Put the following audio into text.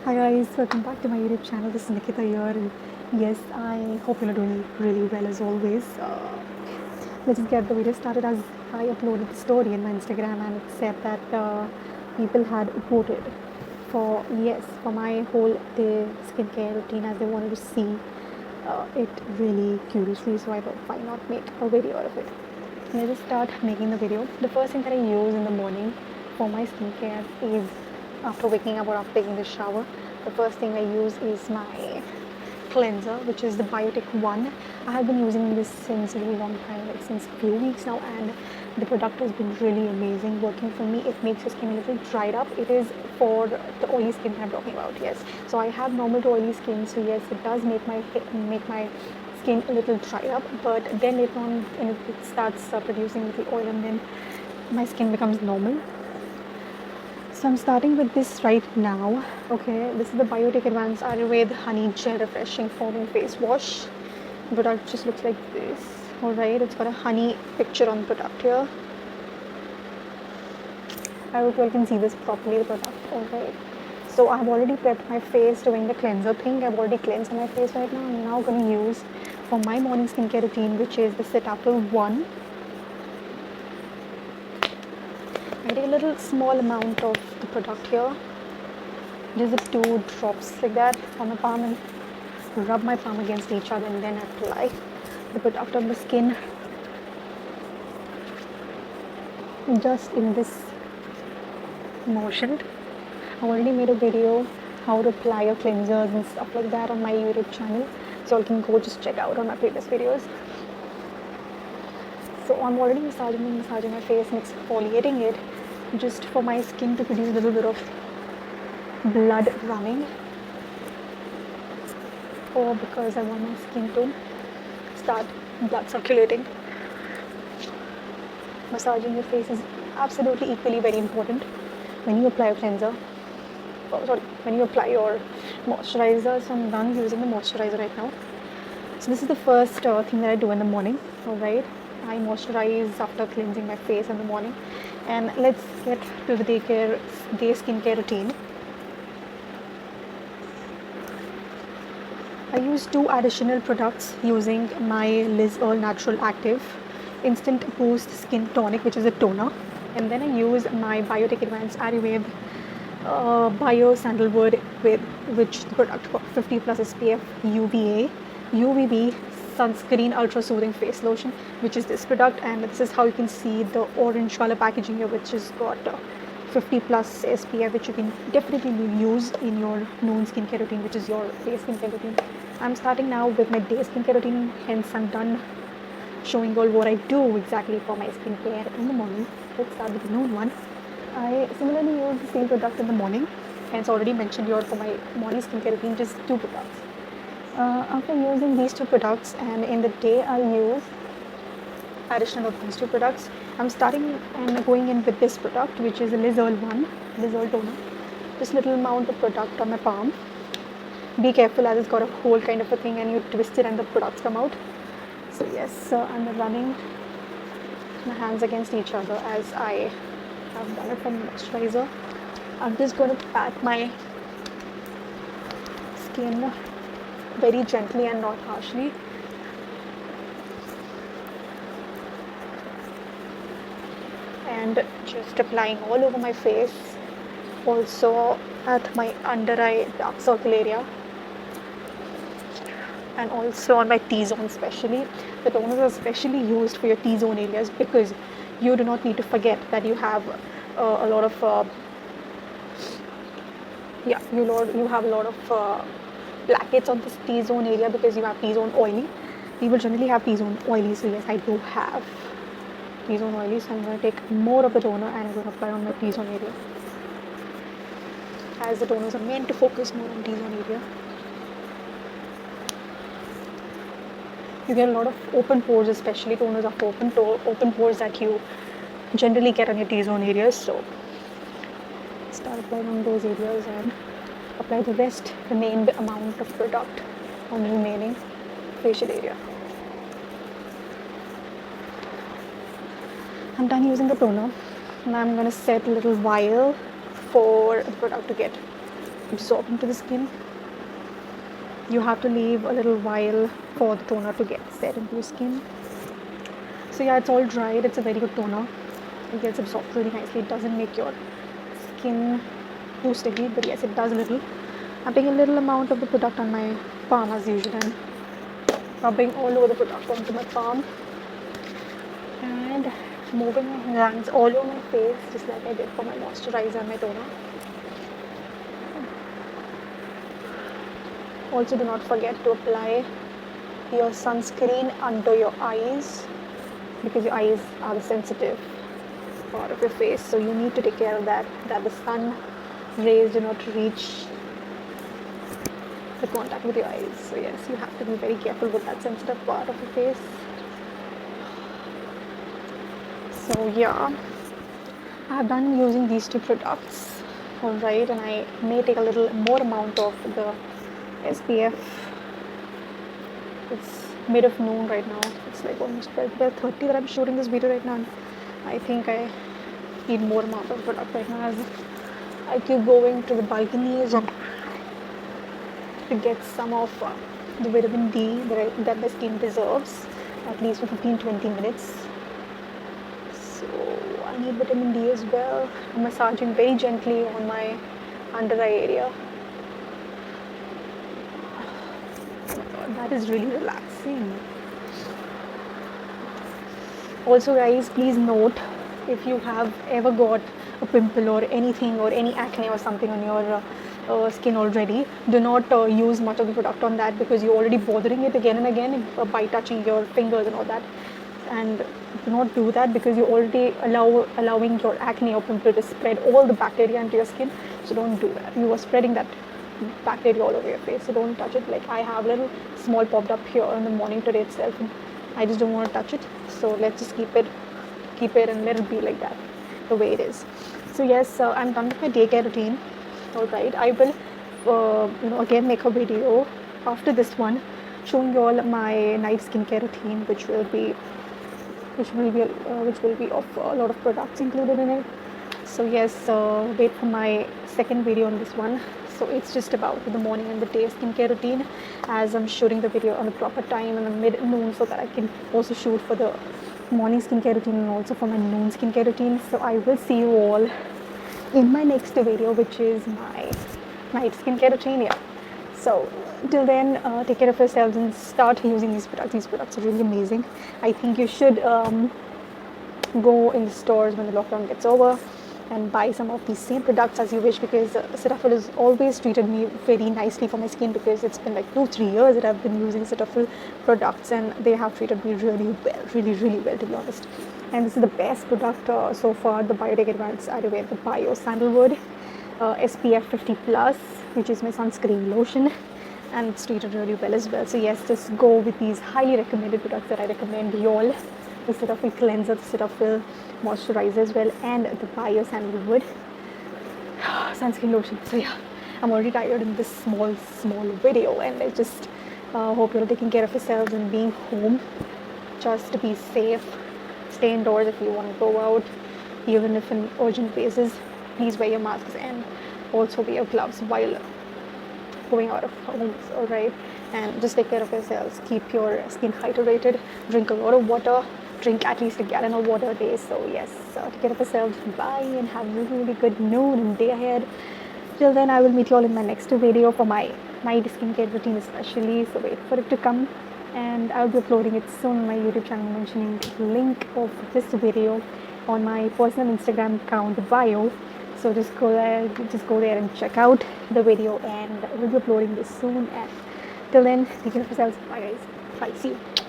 Hi guys, welcome back to my YouTube channel. This is Nikita here, and yes, I hope you're doing really well as always. Let's just get the video started. As I uploaded the story in my Instagram, and it said that people had voted for my whole day skincare routine, as they wanted to see it really curiously. So I thought, why not make a video out of it? Let's just start making the video. The first thing that I use in the morning for my skincare is after waking up or after taking the shower. The first thing I use is my cleanser, which is the Biotic one. I have been using this since a really long time, like since a few weeks now, and the product has been really amazing, working for me. It makes your skin a little dried up. It is for the oily skin that I'm talking about, yes. So I have normal to oily skin, so yes, it does make my skin a little dried up, but then later on when it starts producing little oil, and then my skin becomes normal. So I'm starting with this right now. Okay, this is the Biotic Advanced Ayurveda Honey Gel Refreshing Foaming Face Wash. The product just looks like this. Alright, it's got a honey picture on the product here. I hope you all can see this properly, the product. Alright. So I've already prepped my face doing the cleanser thing. I've already cleansed my face right now. I'm now going to use for my morning skincare routine, which is the Cetaphil 1. I take a little small amount of the product here, just 2 drops like that on my palm, and rub my palm against each other, and then apply the product on the skin just in this motion. I already made a video how to apply your cleansers and stuff like that on my YouTube channel, so you can go just check out on my previous videos. So I'm already massaging my face and exfoliating it just for my skin to produce a little bit of blood running, or because I want my skin to start blood circulating. Massaging your face is absolutely equally very important when you apply your cleanser. When you apply your moisturizer. So I'm done using the moisturizer right now. So this is the first thing that I do in the morning. Alright, I moisturize after cleansing my face in the morning. And let's get to the day skincare routine. I use 2 additional products using my Liz Earl Natural Active Instant Boost Skin Tonic, which is a toner. And then I use my Biotic Advanced Ayurveda Bio Sandalwood, with which the product got 50 plus SPF UVB sunscreen ultra soothing face lotion, which is this product. And this is how you can see the orange color packaging here, which has got 50 plus SPF, which you can definitely use in your noon skincare routine, which is your day skincare routine. I'm starting now with my day skincare routine, hence I'm done showing all what I do exactly for my skincare in the morning. Let's start with the noon one. I similarly use the same product in the morning, hence already mentioned here for my morning skincare routine, just 2 products. After using these 2 products, and in the day I use additional of these 2 products, I'm starting and going in with this product, which is a Liz Earl toner. Just little amount of product on my palm. Be careful, as it's got a hole kind of a thing, and you twist it and the products come out. So yes, I'm running my hands against each other as I have done it from moisturizer. I'm just going to pat my skin very gently and not harshly. And just applying all over my face, also at my under eye dark circle area, and also on my T-zone especially. The toners are specially used for your T-zone areas, because you do not need to forget that you have a lot of you have a lot of blackheads on this T-zone area, because you have T-zone oily. People generally have T-zone oily, so yes, I do have T-zone oily, so I'm going to take more of the toner and I'm going to apply on my T-zone area, as the toners are meant to focus more on T-zone area. You get a lot of open pores, especially toners are for open pores that you generally get on your T-zone areas. So start applying on those areas and apply the remaining amount of product on the remaining facial area. I'm done using the toner, and I'm going to set a little while for the product to get absorb into the skin. You have to leave a little while for the toner to get set into your skin. So yeah, it's all dried. It's a very good toner. It gets absorbed really nicely. It doesn't make your skin too sticky, but yes, it does a little. I'm putting a little amount of the product on my palm as usual and rubbing all over the product onto my palm and moving my hands all over my face just like I did for my moisturizer and my toner. Also, do not forget to apply your sunscreen under your eyes because your eyes are the sensitive part of your face, so you need to take care of that the sun rays do not reach the contact with your eyes. So yes, you have to be very careful with that sensitive part of your face. So yeah, I have done using these two products, alright, and I may take a little more amount of the SPF. It's mid of noon right now. It's like almost 12:30 that I'm shooting this video right now. And I think I need more amount of product right now as I keep going to the balconies and to get some of the vitamin D that my skin deserves, at least for 15-20 minutes. So I need vitamin D as well. I'm massaging very gently on my under eye area. That is really relaxing. Also guys, please note, if you have ever got a pimple or anything or any acne or something on your skin already, do not use much of the product on that because you're already bothering it again and again by touching your fingers and all that. And do not do that because you're already allowing your acne or pimple to spread all the bacteria into your skin. So don't do that. You are spreading that bacteria all over your face, so don't touch it. Like I have a little small popped up here in the morning today itself and I just don't want to touch it, so let's just keep it and let it be like that, the way it is. So yes, I'm done with my day care routine. Alright, I will again make a video after this one showing you all my night skincare routine, which will be of a lot of products included in it. So yes, wait for my second video on this one. So it's just about the morning and the day skincare routine, as I'm shooting the video on the proper time in the mid-noon so that I can also shoot for the morning skincare routine and also for my noon skincare routine. So I will see you all in my next video, which is my night skincare routine. Yeah. So till then, take care of yourselves and start using these products. These products are really amazing. I think you should go in the stores when the lockdown gets over and buy some of these same products as you wish, because Cetaphil has always treated me very nicely for my skin, because it's been like 2-3 years that I've been using Cetaphil products and they have treated me really well, to be honest. And this is the best product so far, the Biotech Advanced Ayurveda, the Bio Sandalwood SPF 50 plus, which is my sunscreen lotion, and it's treated really well as well. So yes, just go with these highly recommended products that I recommend you all. The Cetaphil cleanser, the Cetaphil moisturizer as well, and the Bio Sandalwood sunscreen lotion. So yeah, I'm already tired in this small video, and I just hope you're taking care of yourselves and being home. Just to be safe, stay indoors if you want to go out, even if in urgent cases. Please wear your masks and also wear gloves while going out of homes, alright? And just take care of yourselves, keep your skin hydrated, drink a lot of water, drink at least a gallon of water a day. So yes, take care of yourselves, bye, and have a really good noon and day ahead. Till then, I will meet you all in my next video for my night skincare routine especially, so wait for it to come, and I'll be uploading it soon on my YouTube channel, mentioning the link of this video on my personal Instagram account bio. So just go there and check out the video, and we'll be uploading this soon. And till then, take care of yourselves. Bye guys. Bye. See you.